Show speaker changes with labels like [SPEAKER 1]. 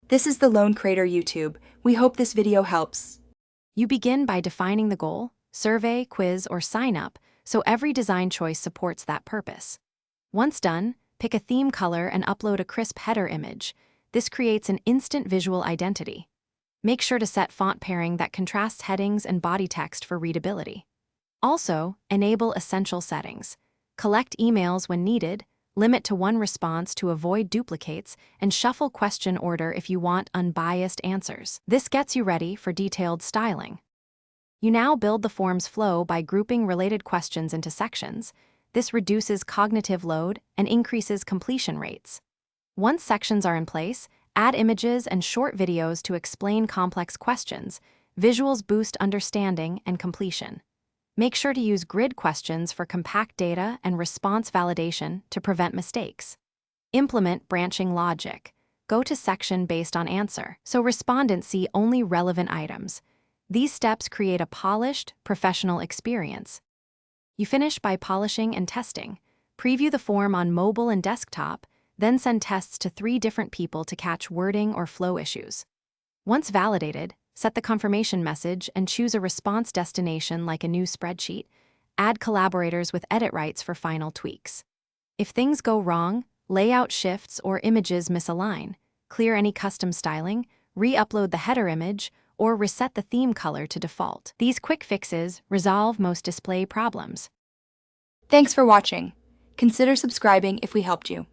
[SPEAKER 1] This is the Lone Crater YouTube. We hope this video helps.
[SPEAKER 2] You begin by defining the goal, survey, quiz, or sign up, so every design choice supports that purpose. Once done, pick a theme color and upload a crisp header image. This creates an instant visual identity. Make sure to set font pairing that contrasts headings and body text for readability. Also, enable essential settings. Collect emails when needed, limit to one response to avoid duplicates, and shuffle question order if you want unbiased answers. This gets you ready for detailed styling. You now build the form's flow by grouping related questions into sections. This reduces cognitive load and increases completion rates. Once sections are in place, add images and short videos to explain complex questions. Visuals boost understanding and completion. Make sure to use grid questions for compact data and response validation to prevent mistakes. Implement branching logic. Go to section based on answer, so respondents see only relevant items. These steps create a polished, professional experience. You finish by polishing and testing. Preview the form on mobile and desktop, then send tests to 3 different people to catch wording or flow issues. Once validated, set the confirmation message and choose a response destination like a new spreadsheet. Add collaborators with edit rights for final tweaks. If things go wrong, layout shifts or images misalign, clear any custom styling, re-upload the header image, or reset the theme color to default. These quick fixes resolve most display problems.
[SPEAKER 1] Thanks for watching. Consider subscribing if we helped you.